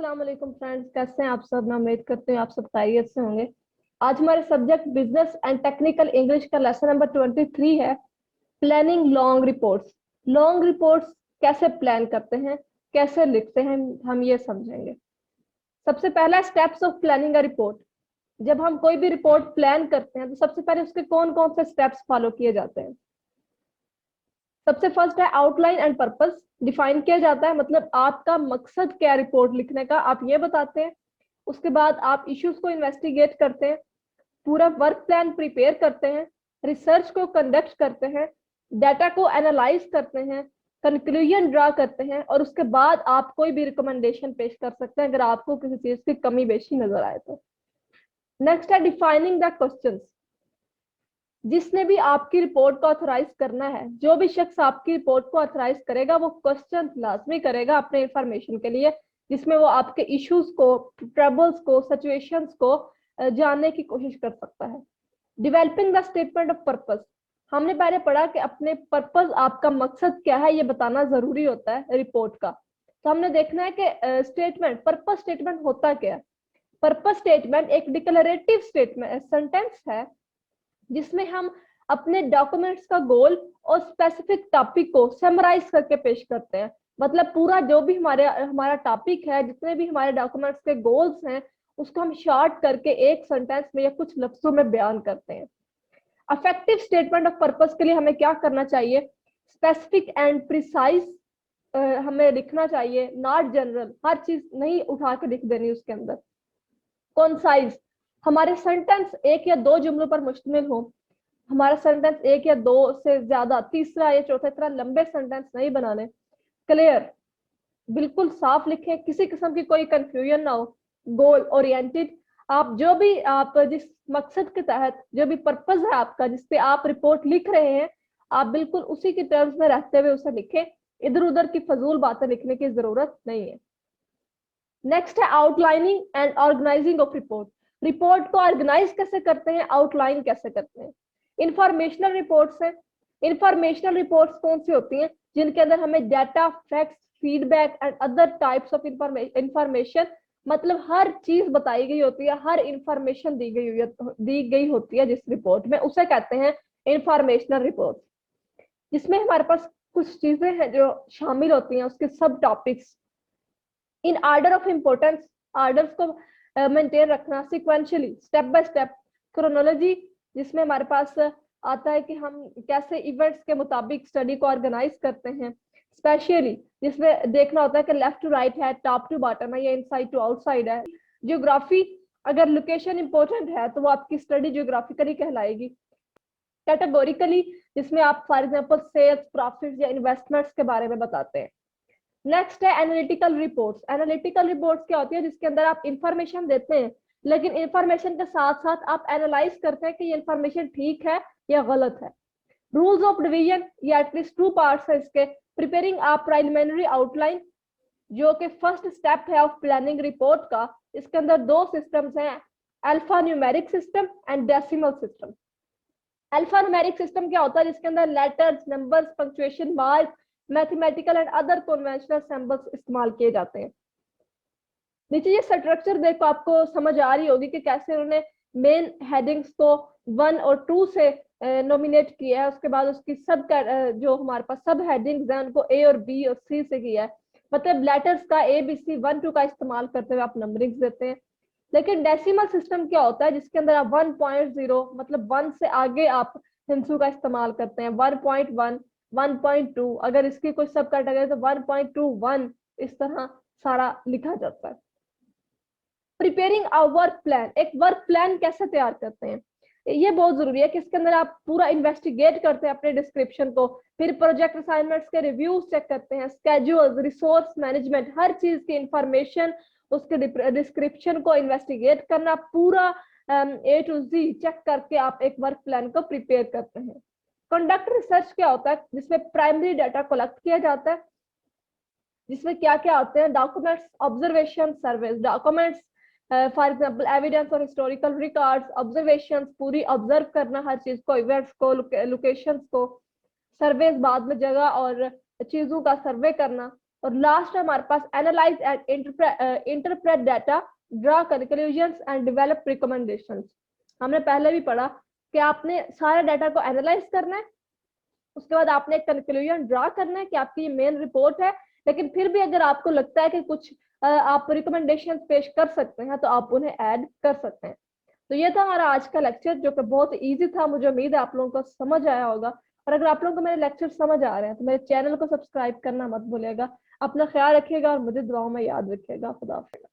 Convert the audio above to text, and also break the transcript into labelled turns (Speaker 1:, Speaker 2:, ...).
Speaker 1: अस्सलाम वालेकुम फ्रेंड्स, कैसे हैं आप सब। मैं उम्मीद करती हूँ आप सब खैरियत से होंगे। आज हमारे subject business and technical English का लेसन नंबर 23 है, planning long reports. Long reports कैसे प्लान करते हैं, कैसे लिखते हैं, हम ये समझेंगे। सबसे पहला steps of planning a report. जब हम कोई भी रिपोर्ट प्लान करते हैं तो सबसे पहले उसके कौन कौन से स्टेप्स फॉलो किए जाते हैं। सबसे फर्स्ट है आउटलाइन एंड पर्पस। डिफाइन किया जाता है, मतलब आपका मकसद क्या है रिपोर्ट लिखने का, आप ये बताते हैं। उसके बाद आप इश्यूज को इन्वेस्टिगेट करते हैं, पूरा वर्क प्लान प्रिपेयर करते हैं, रिसर्च को कंडक्ट करते हैं, डाटा को एनालाइज करते हैं, कंक्लूजन ड्रा करते हैं, और उसके बाद आप कोई भी रिकमेंडेशन पेश कर सकते हैं अगर आपको किसी चीज की कमी बेशी नजर आए तो। नेक्स्ट है डिफाइनिंग द क्वेश्चंस। जिसने भी आपकी रिपोर्ट को ऑथराइज करना है, जो भी शख्स आपकी रिपोर्ट को ऑथराइज करेगा वो क्वेश्चन लाजमी करेगा अपने इंफॉर्मेशन के लिए, जिसमें वो आपके इश्यूज को, ट्रबल्स को, सिचुएशंस को जानने की कोशिश कर सकता है। Developing the statement of purpose. हमने पहले पढ़ा कि अपने पर्पस, आपका मकसद क्या है, ये बताना जरूरी होता है रिपोर्ट का। तो हमने देखना है कि स्टेटमेंट, पर्पस स्टेटमेंट होता क्या है। पर्पस स्टेटमेंट एक डिक्लेरेटिव स्टेटमेंट सेंटेंस है जिसमें हम अपने डॉक्यूमेंट्स का गोल और स्पेसिफिक टॉपिक को समराइज करके पेश करते हैं। मतलब पूरा जो भी हमारा टॉपिक है, जितने भी हमारे डॉक्यूमेंट्स के गोल्स हैं, उसको हम शॉर्ट करके एक सेंटेंस में या कुछ लफ्जों में बयान करते हैं। अफेक्टिव स्टेटमेंट ऑफ पर्पस के लिए हमें क्या करना चाहिए, स्पेसिफिक एंड प्रिसाइज हमें लिखना चाहिए, नॉट जनरल। हर चीज नहीं उठा के लिख देनी उसके अंदर। कॉन्साइज, हमारे सेंटेंस एक या दो जुमलों पर मुश्तमिल हो। हमारा सेंटेंस एक या दो से ज्यादा, तीसरा या चौथा, इतना लंबे सेंटेंस नहीं बनाने। क्लियर, बिल्कुल साफ लिखें, किसी किस्म की कोई कंफ्यूजन ना हो। गोल ओरिएंटेड, आप जो भी, आप जिस मकसद के तहत, जो भी पर्पस है आपका, जिसपे आप रिपोर्ट लिख रहे हैं, आप बिल्कुल उसी के टर्म्स में रहते हुए उसे लिखें। इधर उधर की फजूल बातें लिखने की जरूरत नहीं है। नेक्स्ट है outlining and organising of report. Report को ऑर्गेनाइज कैसे करते हैं, आउटलाइन कैसे करते हैं। इंफॉर्मेशनल रिपोर्ट्स है। इंफॉर्मेशनल रिपोर्ट्स कौन सी होती हैं, जिनके अंदर हमें data, facts, feedback and other types of information, मतलब हर चीज बताई गई होती है, हर इंफॉर्मेशन दी गई होती है जिस रिपोर्ट में, उसे कहते हैं इंफॉर्मेशनल रिपोर्ट। जिसमें हमारे पास कुछ चीजें हैं जो शामिल होती हैं, उसके सब topics in order of importance, orders को मेंटेन रखना, sequentially, step by step, chronology, जिसमें हमारे पास आता है कि हम कैसे इवेंट्स के मुताबिक स्टडी को ऑर्गेनाइज करते हैं। स्पेशली, जिसमें देखना होता है कि लेफ्ट टू राइट है, टॉप टू बॉटम है, या इनसाइड टू आउटसाइड है। ज्योग्राफी, अगर लोकेशन इंपॉर्टेंट है तो वो आपकी स्टडी ज्योग्राफिकली कहलाएगी। कैटेगोरिकली, जिसमें आप फॉर एग्जांपल सेल्स, प्रॉफिट्स या इन्वेस्टमेंट्स के बारे में बताते हैं। नेक्स्ट है एनालिटिकल रिपोर्ट्स। एनालिटिकल रिपोर्ट्स क्या होती है, जिसके अंदर आप इंफॉर्मेशन देते हैं, लेकिन इंफॉर्मेशन के साथ साथ आप एनालाइज करते हैं कि ये इंफॉर्मेशन ठीक है या गलत है। रूल्स ऑफ डिवीजन, या एटलीस्ट टू पार्ट्स है इसके। प्रिपेयरिंग अ प्राइमरी आउटलाइन, जो कि फर्स्ट स्टेप है ऑफ प्लानिंग रिपोर्ट का। इसके अंदर दो सिस्टम्स हैं, alpha numeric system and decimal system. Alpha numeric system क्या होता है, जिसके अंदर letters, numbers, punctuation mark, mathematical and other conventional symbols इस्तेमाल किए जाते हैं। नीचे ये स्ट्रक्चर देखो, आपको समझ आ रही होगी कि कैसे उन्होंने मेन हेडिंग्स को 1 और 2 से नॉमिनेट किया है। उसके बाद उसकी सब जो हमारे पास सब हेडिंग्स हैं उनको ए और बी और सी से किया है। मतलब लेटर्स का ABC 1 2 का इस्तेमाल करते हुए आप नंबरिंग देते हैं। लेकिन डेसिमल सिस्टम क्या होता है, जिसके अंदर आप 1.0, मतलब 1 से आगे आप हिंसू का इस्तेमाल करते हैं। 1.1, 1.2, अगर इसकी कोई सब कैटेगरी तो 1.21, इस तरह सारा लिखा जाता है। प्रिपेयरिंग अ वर्क प्लान, एक वर्क प्लान कैसे तैयार करते हैं, ये बहुत जरूरी है कि इसके अंदर आप पूरा इन्वेस्टिगेट करते हैं अपने डिस्क्रिप्शन को, फिर प्रोजेक्ट असाइनमेंट्स के रिव्यूज चेक करते हैं, स्केड्यूल्स, रिसोर्स मैनेजमेंट, हर चीज की इंफॉर्मेशन, उसके डिस्क्रिप्शन को इन्वेस्टिगेट करना, पूरा A to Z चेक करके आप एक वर्क प्लान को प्रिपेयर करते हैं। कंडक्ट रिसर्च क्या होता है, जिसमें प्राइमरी डाटा कलेक्ट किया जाता है, जिसमें क्या क्या आते हैं, documents, observation, surveys, documents for example evidence और हिस्टोरिकल रिकॉर्ड्स, ऑब्जर्वेशंस, पूरी ऑब्जर्व करना हर चीज को, इवेंट्स को, लोकेशंस को, सर्वेज बाद में जगह और चीजों का सर्वे करना, और लास्ट है हमारे पास analyse and interpret data, draw conclusions and develop recommendations. हमने पहले भी पढ़ा कि आपने सारे डाटा को एनालाइज करना है, उसके बाद आपने एक कंक्लूजन ड्रा करना है कि आपकी ये मेन रिपोर्ट है, लेकिन फिर भी अगर आपको लगता है कि कुछ आप रिकमेंडेशन पेश कर सकते हैं तो आप उन्हें ऐड कर सकते हैं। तो ये था हमारा आज का लेक्चर जो कि बहुत इजी था। मुझे उम्मीद है आप लोगों को समझ आया होगा, और अगर आप लोगों को मेरे लेक्चर समझ आ रहे हैं तो मेरे चैनल को सब्सक्राइब करना मत भूलिएगा। अपना ख्याल रखिएगा और मुझे दुआओं में याद रखिएगा। खुदा हाफिज़।